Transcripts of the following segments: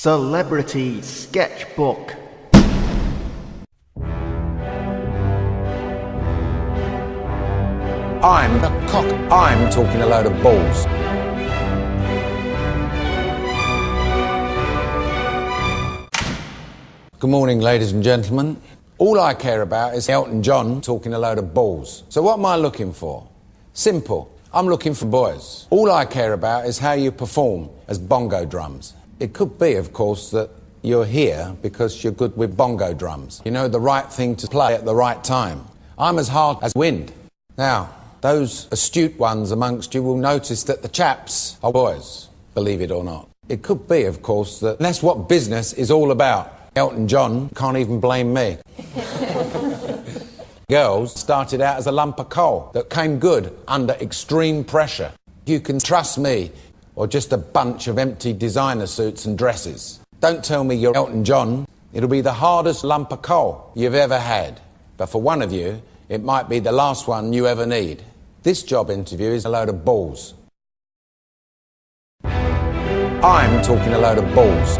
Celebrity Sketchbook. I'm a cock. I'm talking a load of balls. Good morning, ladies and gentlemen. All I care about is Elton John talking a load of balls. So what am I looking for? Simple. I'm looking for boys. All I care about is how you perform as bongo drums. It could be, of course, that you're here because you're good with bongo drums. You know the right thing to play at the right time. I'm as hard as wind. Now, those astute ones amongst you will notice that the chaps are boys, believe it or not. It could be, of course, that that's what business is all about. Elton John can't even blame me. Girls started out as a lump of coal that came good under extreme pressure. You can trust me, or just a bunch of empty designer suits and dresses. Don't tell me you're Elton John. It'll be the hardest lump of coal you've ever had. But for one of you, it might be the last one you ever need. This job interview is a load of balls. I'm talking a load of balls.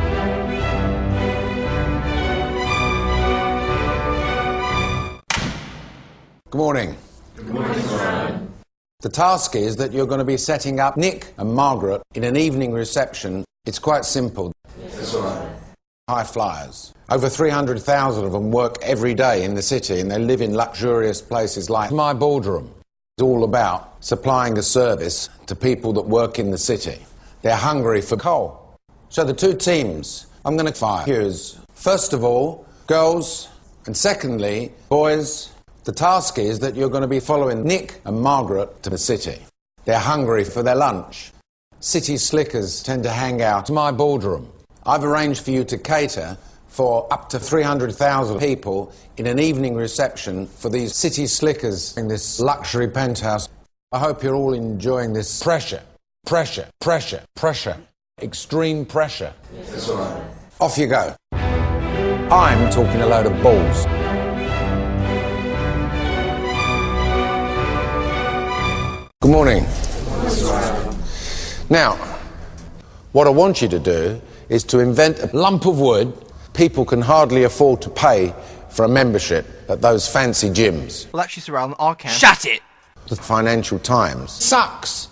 Good morning. Good morning, sir. The task is that you're going to be setting up Nick and Margaret in an evening reception. It's quite simple. Yes, sir. High flyers. Over 300,000 of them work every day in the city and they live in luxurious places like my boardroom. It's all about supplying a service to people that work in the city. They're hungry for coal. So the two teams I'm going to fire is, first of all, girls, and secondly, boys. The task is that you're going to be following Nick and Margaret to the city. They're hungry for their lunch. City slickers tend to hang out in my boardroom. I've arranged for you to cater for up to 300,000 people in an evening reception for these city slickers in this luxury penthouse. I hope you're all enjoying this pressure, extreme pressure. Yes, sir. Off you go. I'm talking a load of balls. Good morning. Now, what I want you to do is to invent a lump of wood people can hardly afford to pay for a membership at those fancy gyms. Well, actually, Sir Alan, I can. Shut it! The Financial Times. Sucks!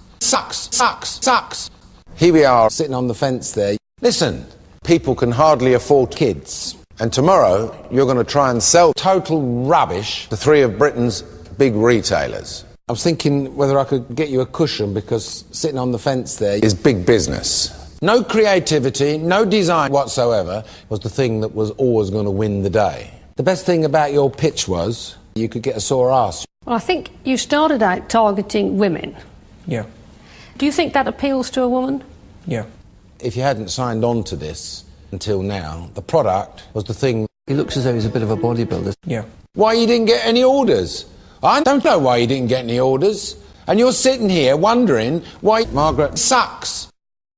Here we are, sitting on the fence there. Listen, people can hardly afford kids. And tomorrow, you're going to try and sell total rubbish to three of Britain's big retailers. I was thinking whether I could get you a cushion because sitting on the fence there is big business. No creativity, no design whatsoever was the thing that was always going to win the day. The best thing about your pitch was you could get a sore ass. Well, I think you started out targeting women. Yeah. Do you think that appeals to a woman? Yeah. If you hadn't signed on to this until now, the product was the thing. He looks as though he's a bit of a bodybuilder. Yeah. Why you didn't get any orders? I don't know why you didn't get any orders. And you're sitting here wondering why Margaret sucks.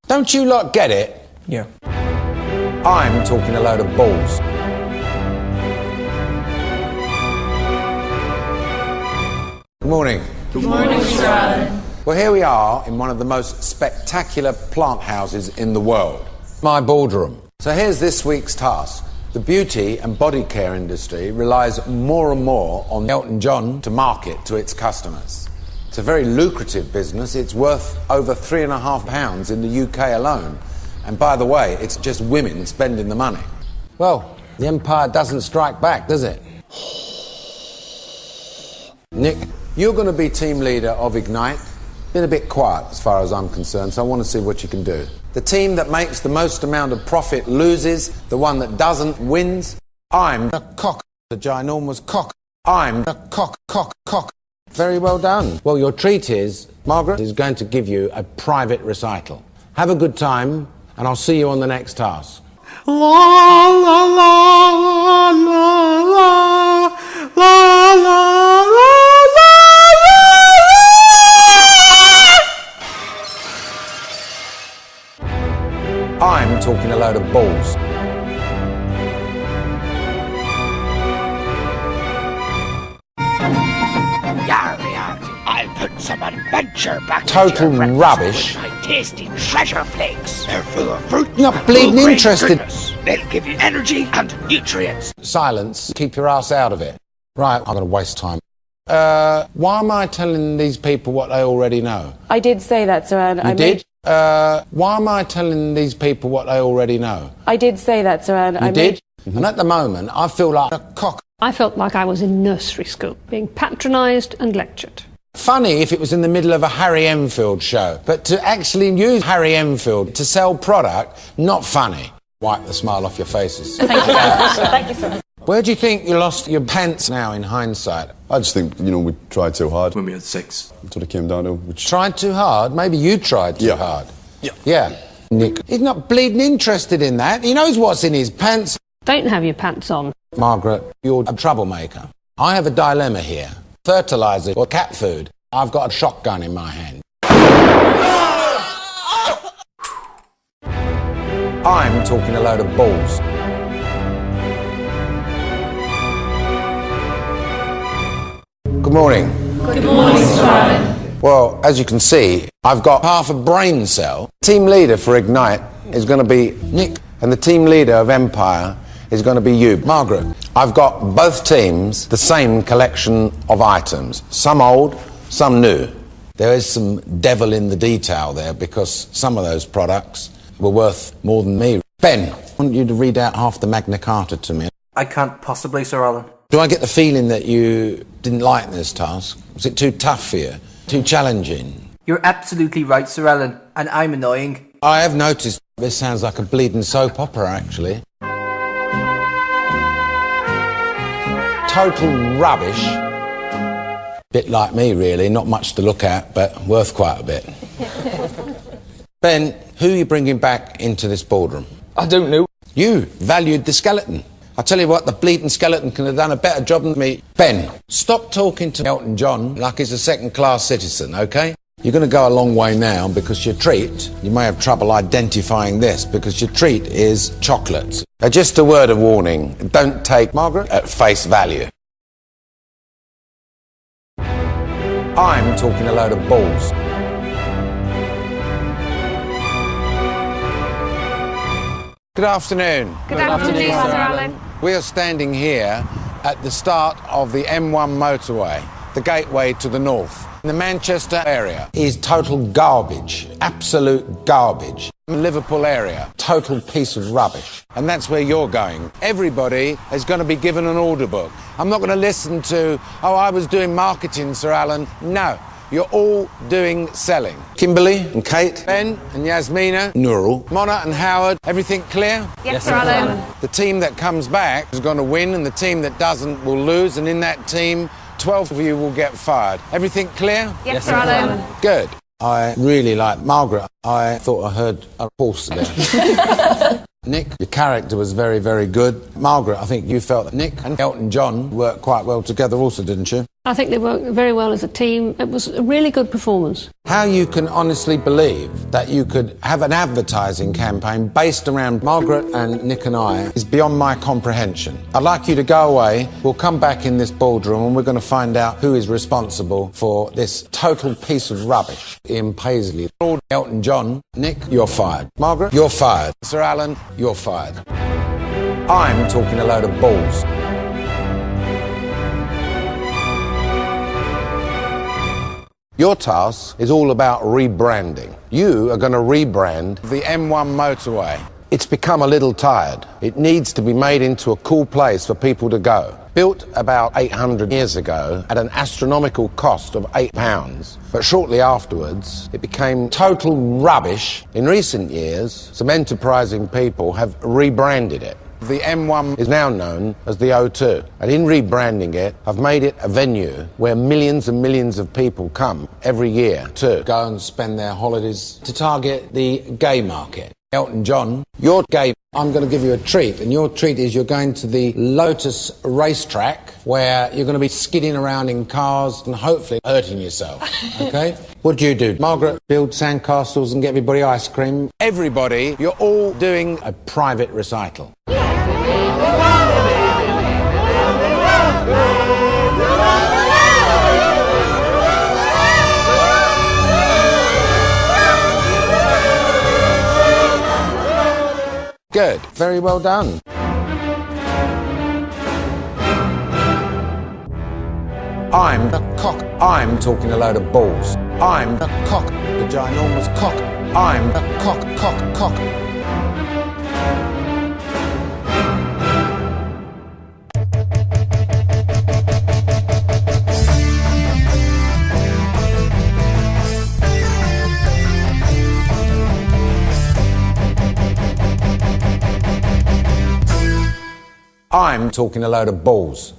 Don't you lot get it? Yeah. I'm talking a load of balls. Good morning. Good morning, Sir Alan. Well, here we are in one of the most spectacular plant houses in the world. My boardroom. So here's this week's task. The beauty and body care industry relies more and more on Elton John to market to its customers. It's a very lucrative business. It's worth over £3.5 in the UK alone. And by the way, it's just women spending the money. Well, the empire doesn't strike back, does it? Nick, you're going to be team leader of Ignite. Been a bit quiet as far as I'm concerned, so I want to see what you can do. The team that makes the most amount of profit loses. The one that doesn't wins. I'm a cock. The ginormous cock. I'm a cock. Very well done. Well, your treat is, Margaret is going to give you a private recital. Have a good time, and I'll see you on the next task. La la la la la la la la la. I'm talking a load of balls. Yar, yar. I'll put some adventure back Total into your rubbish. breakfast with my tasty treasure flakes. They're full of fruit. You're not and bleeding great interested. goodness. They'll give you energy and nutrients. Silence. Keep your ass out of it. Right, I'm going to waste time. Why am I telling these people what they already know? I did say that, Sir Alan. You did? Why am I telling these people what they already know? I did say that, Sir Alan. You did? And at the moment, I feel like a cock. I felt like I was in nursery school, being patronised and lectured. Funny if it was in the middle of a Harry Enfield show, but to actually use Harry Enfield to sell product, not funny. Wipe the smile off your faces. Thank you, sir. Thank you, sir. Where do you think you lost your pants now in hindsight? I just think, we tried too hard. When we had sex. That's what it came down to. Which... Tried too hard? Maybe you tried too hard. Yeah. Nick, he's not bleeding interested in that. He knows what's in his pants. Don't have your pants on. Margaret, you're a troublemaker. I have a dilemma here. Fertiliser or cat food. I've got a shotgun in my hand. I'm talking a load of balls. Good morning. Good morning, Sir Alan. Well, as you can see, I've got half a brain cell. Team leader for Ignite is going to be Nick, and the team leader of Empire is going to be you, Margaret. I've got both teams the same collection of items, some old, some new. There is some devil in the detail there because some of those products were worth more than me. Ben, I want you to read out half the Magna Carta to me. I can't possibly, Sir Alan. Do I get the feeling that you didn't like this task? Was it too tough for you? Too challenging? You're absolutely right, Sir Alan, and I'm annoying. I have noticed this sounds like a bleeding soap opera, actually. Total rubbish. Bit like me, really. Not much to look at, but worth quite a bit. Ben, who are you bringing back into this boardroom? I don't know. You valued the skeleton. I tell you what, the bleeding skeleton can have done a better job than me. Ben, stop talking to Elton John like he's a second-class citizen, OK? You're going to go a long way now because your treat, you may have trouble identifying this, because your treat is chocolate. Just a word of warning, don't take Margaret at face value. I'm talking a load of balls. Good afternoon. Good afternoon, Sir Alan. We are standing here at the start of the M1 motorway, the gateway to the north. The Manchester area is total garbage, absolute garbage. The Liverpool area, total piece of rubbish. And that's where you're going. Everybody is going to be given an order book. I'm not going to listen to, oh, I was doing marketing, Sir Alan. No. You're all doing selling. Kimberly and Kate, Ben and Yasmina, Nurul, Mona and Howard, everything clear? Yes, Sir Alan. The team that comes back is going to win and the team that doesn't will lose, and in that team, 12 of you will get fired. Everything clear? Yes, Sir Alan. Good. I really like Margaret. I thought I heard a horse there. Nick, your character was very, very good. Margaret, I think you felt that Nick and Elton John worked quite well together also, didn't you? I think they worked very well as a team. It was a really good performance. How you can honestly believe that you could have an advertising campaign based around Margaret and Nick and I is beyond my comprehension. I'd like you to go away. We'll come back in this boardroom and we're going to find out who is responsible for this total piece of rubbish. Ian Paisley, Elton John, Nick, you're fired. Margaret, you're fired. Sir Alan, you're fired. I'm talking a load of balls. Your task is all about rebranding. You are going to rebrand the M1 motorway. It's become a little tired. It needs to be made into a cool place for people to go. Built about 800 years ago at an astronomical cost of £8, but shortly afterwards it became total rubbish. In recent years, some enterprising people have rebranded it. The M1 is now known as the O2, and in rebranding it, I've made it a venue where millions and millions of people come every year to go and spend their holidays to target the gay market. Elton John, you're gay. I'm going to give you a treat, and your treat is you're going to the Lotus racetrack where you're going to be skidding around in cars and hopefully hurting yourself, okay? What do? Margaret, build sandcastles and get everybody ice cream. Everybody, you're all doing a private recital. Good. Very well done. I'm the cock. I'm talking a load of balls. I'm the cock. The ginormous cock. I'm the cock. I'm talking a load of balls.